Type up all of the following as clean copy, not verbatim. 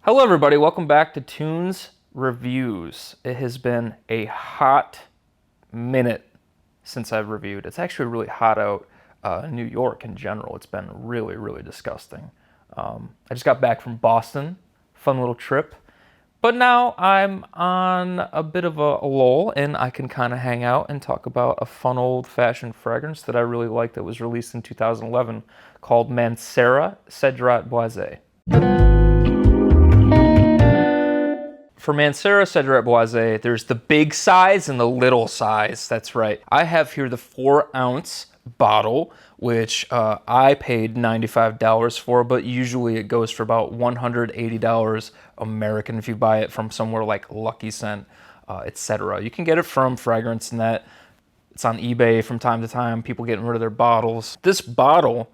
Hello everybody, welcome back to Tunes Reviews. It has been a hot minute since I've reviewed. It's actually really hot out in New York in general. It's been really disgusting. I just got back from Boston, fun little trip. But now I'm on a bit of a lull and I can kind of hang out and talk about a fun old-fashioned fragrance that I really like that was released in 2011 called Mancera Cedrat Boise. For Mancera Cedrat Boise, there's the big size and the little size. That's right. I have here the 4-ounce bottle, which I paid $95 for, but usually it goes for about $180 American if you buy it from somewhere like Lucky Scent, etc. You can get it from Fragrance Net. It's on eBay from time to time, people getting rid of their bottles. This bottle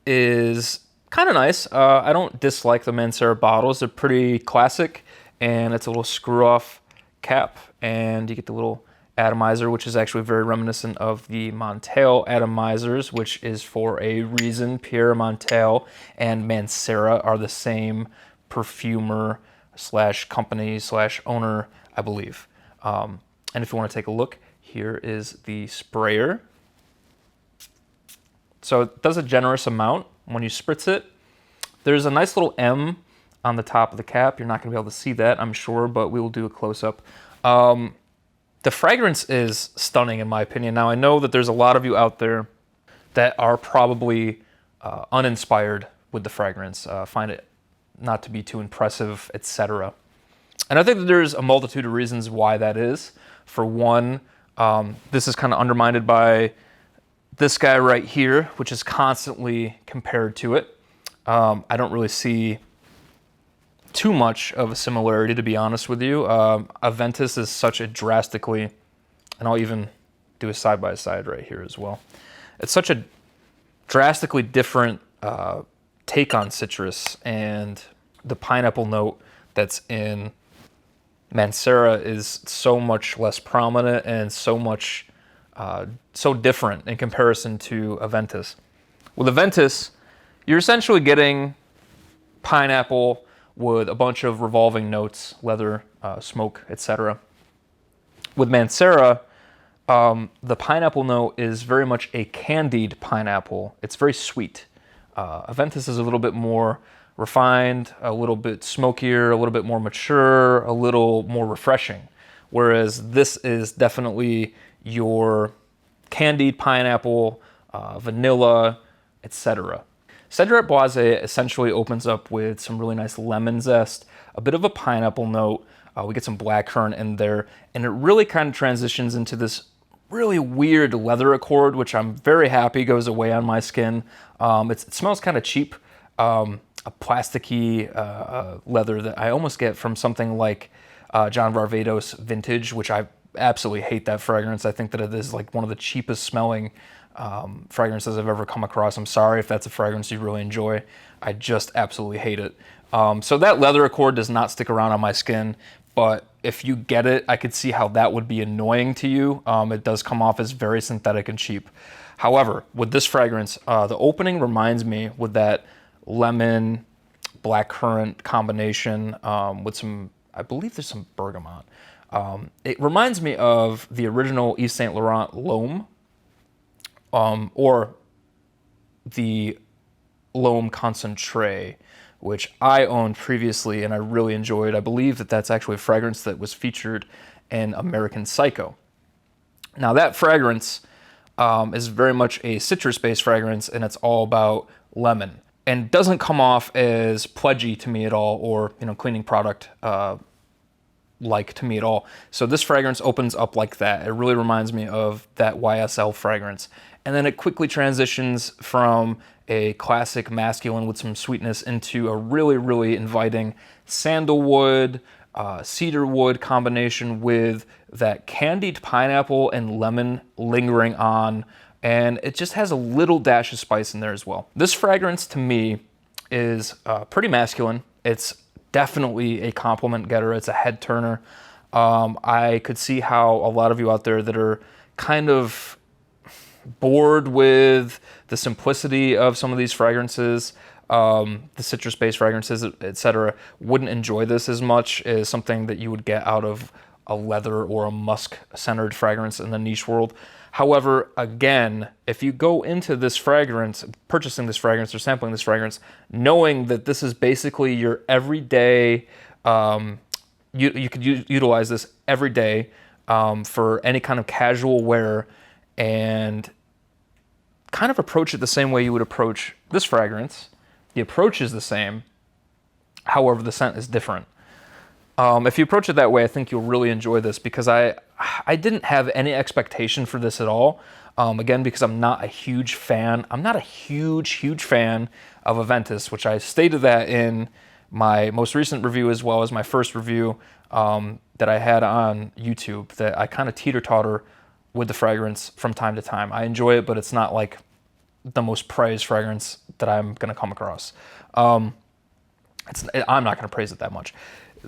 is kind of nice. I don't dislike the Mancera bottles. They're pretty classic. And it's a little screw-off cap, and you get the little atomizer, which is actually very reminiscent of the Montel atomizers, which is for a reason. Pierre Montel and Mancera are the same perfumer slash company slash owner, I believe. And if you want to take a look, here is the sprayer. So it does a generous amount when you spritz it. There's a nice little M on the top of the cap. You're not going to be able to see that, I'm sure, but we will do a close-up. The fragrance is stunning, in my opinion. Now, I know that there's a lot of you out there that are probably uninspired with the fragrance, find it not to be too impressive, etc. And I think that there's a multitude of reasons why that is. For one, this is kind of undermined by this guy right here, which is constantly compared to it. I don't really see too much of a similarity, to be honest with you. Aventus is such a drastically, and I'll even do a side-by-side right here as well. It's such a drastically different take on citrus, and the pineapple note that's in Mancera is so much less prominent and so different in comparison to Aventus. With Aventus, you're essentially getting pineapple with a bunch of revolving notes, leather, smoke, etc. With Mancera, the pineapple note is very much a candied pineapple. It's very sweet. Aventus is a little bit more refined, a little bit smokier, a little bit more mature, a little more refreshing. Whereas this is definitely your candied pineapple, vanilla, etc. Cedrat Boise essentially opens up with some really nice lemon zest, a bit of a pineapple note. We get some blackcurrant in there, and it really kind of transitions into this really weird leather accord, which I'm very happy goes away on my skin. It smells kind of cheap, a plasticky leather that I almost get from something like John Varvatos Vintage, which I absolutely hate that fragrance. I think that it is like one of the cheapest smelling fragrances I've ever come across. I'm sorry if that's a fragrance you really enjoy. I just absolutely hate it. So that leather accord does not stick around on my skin, but if you get it, I could see how that would be annoying to you. It does come off as very synthetic and cheap. However, with this fragrance, the opening reminds me with that lemon blackcurrant combination with some, I believe there's some bergamot. It reminds me of the original Yves Saint Laurent L'Homme, or the L'Homme Concentré, which I owned previously and I really enjoyed. I believe that that's actually a fragrance that was featured in American Psycho. Now that fragrance is very much a citrus-based fragrance, and it's all about lemon, and doesn't come off as pledgy to me at all, or cleaning product like to me at all. So this fragrance opens up like that. It really reminds me of that YSL fragrance. And then it quickly transitions from a classic masculine with some sweetness into a really inviting sandalwood, cedarwood combination with that candied pineapple and lemon lingering on. And it just has a little dash of spice in there as well. This fragrance to me is pretty masculine. It's definitely a compliment getter. It's a head turner. I could see how a lot of you out there that are kind of bored with the simplicity of some of these fragrances the citrus-based fragrances, etc., wouldn't enjoy this as much as something that you would get out of a leather or a musk-centered fragrance in the niche world. However, again, if you go into this fragrance, purchasing this fragrance or sampling this fragrance, knowing that this is basically your everyday, you could utilize this every day for any kind of casual wear, and kind of approach it the same way you would approach this fragrance. The approach is the same, however, the scent is different. If you approach it that way, I think you'll really enjoy this, because I didn't have any expectation for this at all. Again, because I'm not a huge fan. I'm not a huge fan of Aventus, which I stated that in my most recent review, as well as my first review that I had on YouTube, that I kind of teeter-totter with the fragrance from time to time. I enjoy it, but it's not like the most praised fragrance that I'm going to come across. I'm not going to praise it that much.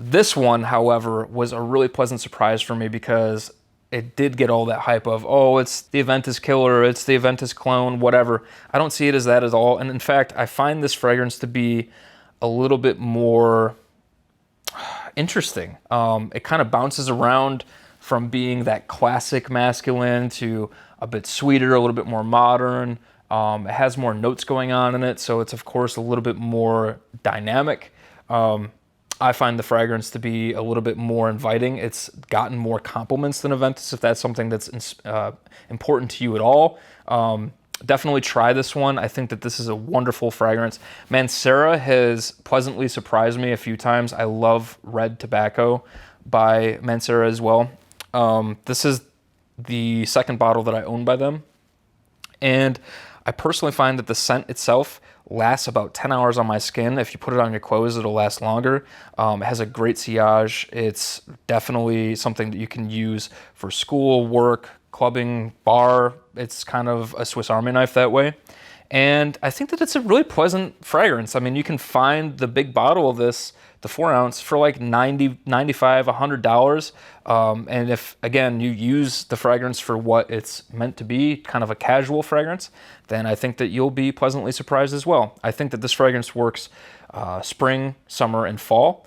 This one, however, was a really pleasant surprise for me, because it did get all that hype of, oh, it's the Aventus killer, it's the Aventus clone, whatever. I don't see it as that at all. And in fact, I find this fragrance to be a little bit more interesting. It kind of bounces around from being that classic masculine to a bit sweeter, a little bit more modern. It has more notes going on in it, so it's, of course, a little bit more dynamic. I find the fragrance to be a little bit more inviting. It's gotten more compliments than Aventus, if that's something that's important to you at all. Definitely try this one. I think that this is a wonderful fragrance. Mancera has pleasantly surprised me a few times. I love Red Tobacco by Mancera as well. This is the second bottle that I own by them. And I personally find that the scent itself lasts about 10 hours on my skin. If you put it on your clothes, it'll last longer. It has a great sillage. It's definitely something that you can use for school, work, clubbing, bar. It's kind of a Swiss Army knife that way. And I think that it's a really pleasant fragrance. I mean, you can find the big bottle of this, the 4 ounce, for like $90, $95, $100. And if, again, you use the fragrance for what it's meant to be, kind of a casual fragrance, then I think that you'll be pleasantly surprised as well. I think that this fragrance works spring, summer, and fall.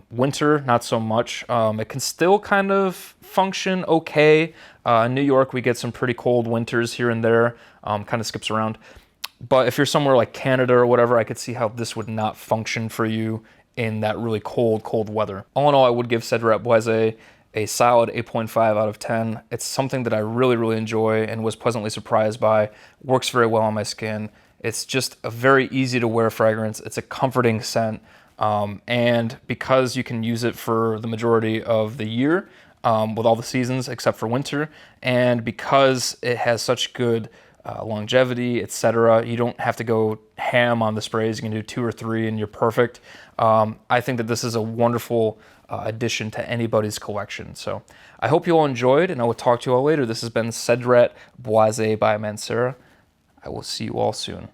Winter, not so much. It can still kind of function okay. In New York, we get some pretty cold winters here and there. Kind of skips around. But if you're somewhere like Canada or whatever, I could see how this would not function for you in that really cold weather. All in all, I would give Cedrat Boise a solid 8.5 out of 10. It's something that I really enjoy and was pleasantly surprised by. Works very well on my skin. It's just a very easy to wear fragrance. It's a comforting scent. And because you can use it for the majority of the year, with all the seasons except for winter, and because it has such good longevity, etc., you don't have to go ham on the sprays. You can do 2 or 3 and you're perfect. I think that this is a wonderful addition to anybody's collection. So I hope you all enjoyed, and I will talk to you all later. This has been Cedrat Boise by Mancera. I will see you all soon.